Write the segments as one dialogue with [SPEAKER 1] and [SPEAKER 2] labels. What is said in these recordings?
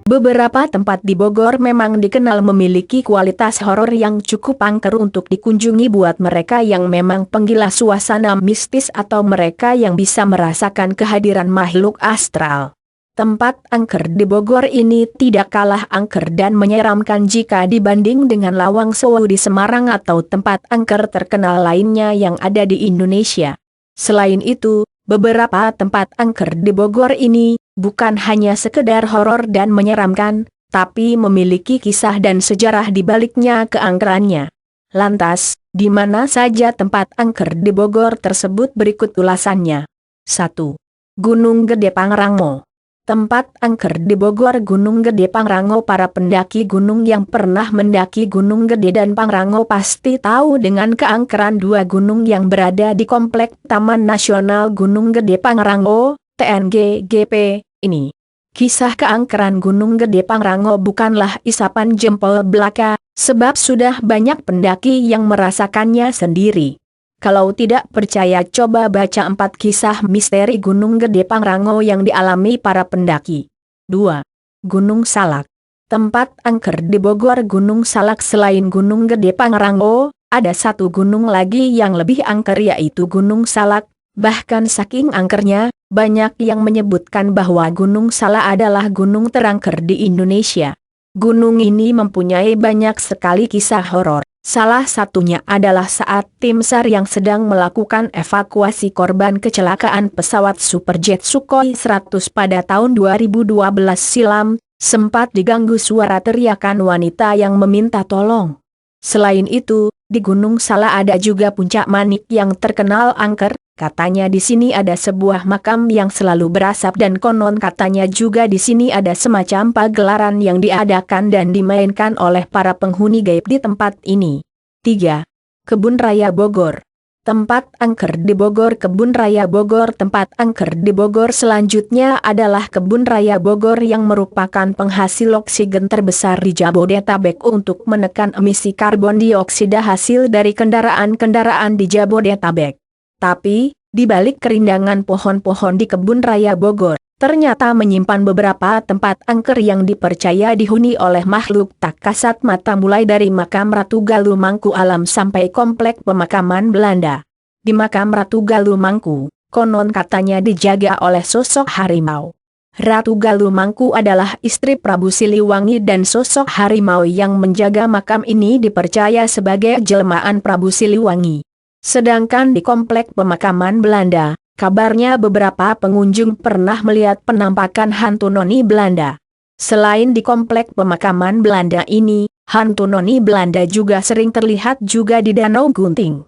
[SPEAKER 1] Beberapa tempat di Bogor memang dikenal memiliki kualitas horor yang cukup angker untuk dikunjungi buat mereka yang memang penggila suasana mistis atau mereka yang bisa merasakan kehadiran makhluk astral. Tempat angker di Bogor ini tidak kalah angker dan menyeramkan jika dibanding dengan Lawang Sewu di Semarang atau tempat angker terkenal lainnya yang ada di Indonesia. Selain itu, beberapa tempat angker di Bogor ini bukan hanya sekedar horor dan menyeramkan, tapi memiliki kisah dan sejarah di baliknya keangkerannya. Lantas, di mana saja tempat angker di Bogor tersebut berikut ulasannya. 1. Gunung Gede Pangrango. Tempat angker di Bogor Gunung Gede Pangrango. Para pendaki gunung yang pernah mendaki Gunung Gede dan Pangrango pasti tahu dengan keangkeran dua gunung yang berada di komplek Taman Nasional Gunung Gede Pangrango, TNGGP, ini. Kisah keangkeran Gunung Gede Pangrango bukanlah isapan jempol belaka, sebab sudah banyak pendaki yang merasakannya sendiri. Kalau tidak percaya coba baca 4 kisah misteri Gunung Gede Pangrango yang dialami para pendaki. 2. Gunung Salak. Tempat angker di Bogor Gunung Salak. Selain Gunung Gede Pangrango, ada satu gunung lagi yang lebih angker yaitu Gunung Salak. Bahkan saking angkernya, banyak yang menyebutkan bahwa Gunung Salak adalah gunung terangker di Indonesia. Gunung ini mempunyai banyak sekali kisah horor. Salah satunya adalah saat tim SAR yang sedang melakukan evakuasi korban kecelakaan pesawat Superjet Sukhoi 100 pada tahun 2012 silam, sempat diganggu suara teriakan wanita yang meminta tolong. Selain itu, di Gunung Salak ada juga Puncak Manik yang terkenal angker. Katanya di sini ada sebuah makam yang selalu berasap dan konon katanya juga di sini ada semacam pagelaran yang diadakan dan dimainkan oleh para penghuni gaib di tempat ini. 3. Kebun Raya Bogor. Tempat angker di Bogor Kebun Raya Bogor. Tempat angker di Bogor selanjutnya adalah Kebun Raya Bogor yang merupakan penghasil oksigen terbesar di Jabodetabek untuk menekan emisi karbon dioksida hasil dari kendaraan-kendaraan di Jabodetabek. Tapi, di balik kerindangan pohon-pohon di Kebun Raya Bogor, ternyata menyimpan beberapa tempat angker yang dipercaya dihuni oleh makhluk tak kasat mata mulai dari makam Ratu Galuh Mangku Alam sampai komplek pemakaman Belanda. Di makam Ratu Galuh Mangku, konon katanya dijaga oleh sosok harimau. Ratu Galuh Mangku adalah istri Prabu Siliwangi dan sosok harimau yang menjaga makam ini dipercaya sebagai jelmaan Prabu Siliwangi. Sedangkan di komplek pemakaman Belanda, kabarnya beberapa pengunjung pernah melihat penampakan hantu noni Belanda. Selain di komplek pemakaman Belanda ini, hantu noni Belanda juga sering terlihat juga di Danau Gunting.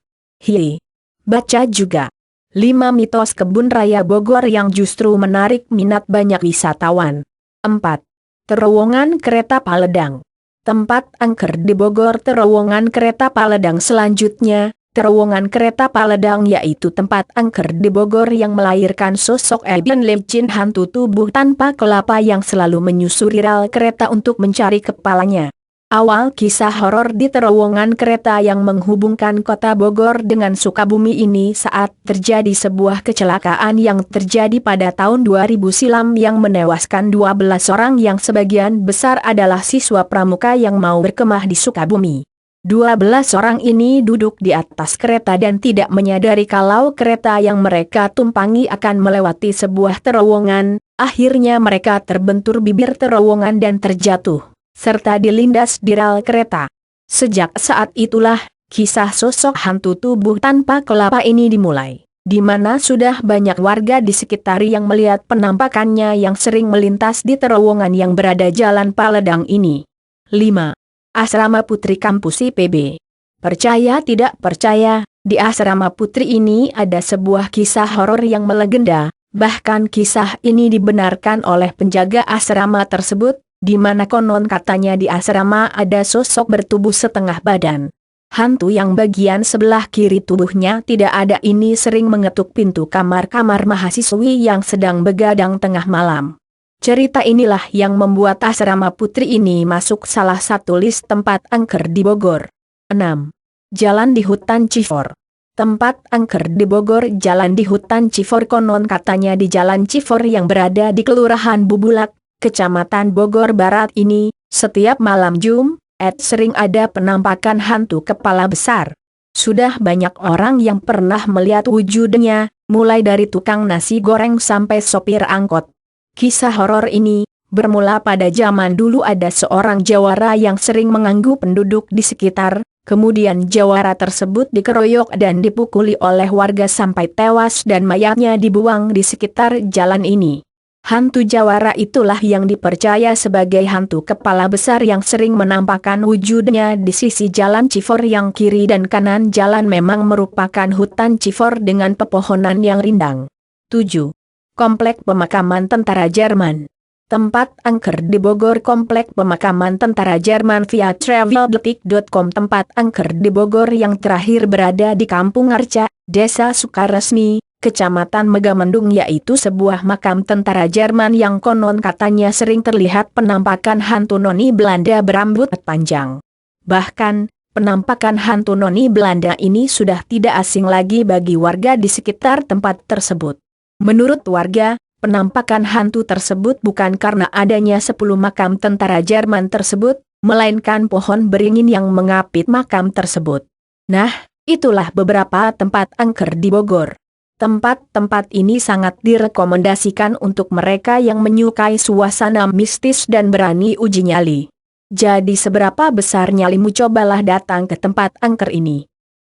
[SPEAKER 1] Baca juga 5 mitos Kebun Raya Bogor yang justru menarik minat banyak wisatawan. 4. Terowongan Kereta Paledang. Tempat angker di Bogor Terowongan Kereta Paledang. Selanjutnya, Terowongan Kereta Paledang yaitu tempat angker di Bogor yang melahirkan sosok Eben Lecin hantu tubuh tanpa kelapa yang selalu menyusuri rel kereta untuk mencari kepalanya. Awal kisah horor di terowongan kereta yang menghubungkan kota Bogor dengan Sukabumi ini saat terjadi sebuah kecelakaan yang terjadi pada tahun 2000 silam yang menewaskan 12 orang yang sebagian besar adalah siswa pramuka yang mau berkemah di Sukabumi. 12 orang ini duduk di atas kereta dan tidak menyadari kalau kereta yang mereka tumpangi akan melewati sebuah terowongan. Akhirnya mereka terbentur bibir terowongan dan terjatuh, serta dilindas di rel kereta. Sejak saat itulah, kisah sosok hantu tubuh tanpa kelapa ini dimulai, di mana sudah banyak warga di sekitar yang melihat penampakannya yang sering melintas di terowongan yang berada Jalan Paledang ini. 5. Asrama Putri Kampus IPB. Percaya tidak percaya, di asrama putri ini ada sebuah kisah horor yang melegenda, bahkan kisah ini dibenarkan oleh penjaga asrama tersebut, di mana konon katanya di asrama ada sosok bertubuh setengah badan. Hantu yang bagian sebelah kiri tubuhnya tidak ada ini sering mengetuk pintu kamar-kamar mahasiswi yang sedang begadang tengah malam. Cerita inilah yang membuat asrama putri ini masuk salah satu list tempat angker di Bogor. 6. Jalan di Hutan Cifor. Tempat angker di Bogor. Jalan di Hutan Cifor. Konon katanya di Jalan Cifor yang berada di Kelurahan Bubulak, Kecamatan Bogor Barat ini, setiap malam Jumat sering ada penampakan hantu kepala besar. Sudah banyak orang yang pernah melihat wujudnya, mulai dari tukang nasi goreng sampai sopir angkot. Kisah horor ini bermula pada zaman dulu ada seorang jawara yang sering mengganggu penduduk di sekitar, kemudian jawara tersebut dikeroyok dan dipukuli oleh warga sampai tewas dan mayatnya dibuang di sekitar jalan ini. Hantu jawara itulah yang dipercaya sebagai hantu kepala besar yang sering menampakkan wujudnya di sisi jalan Cifor yang kiri dan kanan jalan memang merupakan hutan Cifor dengan pepohonan yang rindang. 7. Komplek Pemakaman Tentara Jerman. Tempat angker di Bogor. Komplek Pemakaman Tentara Jerman via traveldetik.com. Tempat angker di Bogor yang terakhir berada di Kampung Arca, Desa Sukaresmi, Kecamatan Megamendung, yaitu sebuah makam tentara Jerman yang konon katanya sering terlihat penampakan hantu noni Belanda berambut panjang. Bahkan, penampakan hantu noni Belanda ini sudah tidak asing lagi bagi warga di sekitar tempat tersebut. Menurut warga, penampakan hantu tersebut bukan karena adanya 10 makam tentara Jerman tersebut, melainkan pohon beringin yang mengapit makam tersebut. Nah, itulah beberapa tempat angker di Bogor. Tempat-tempat ini sangat direkomendasikan untuk mereka yang menyukai suasana mistis dan berani uji nyali. Jadi seberapa besar nyalimu, cobalah datang ke tempat angker ini.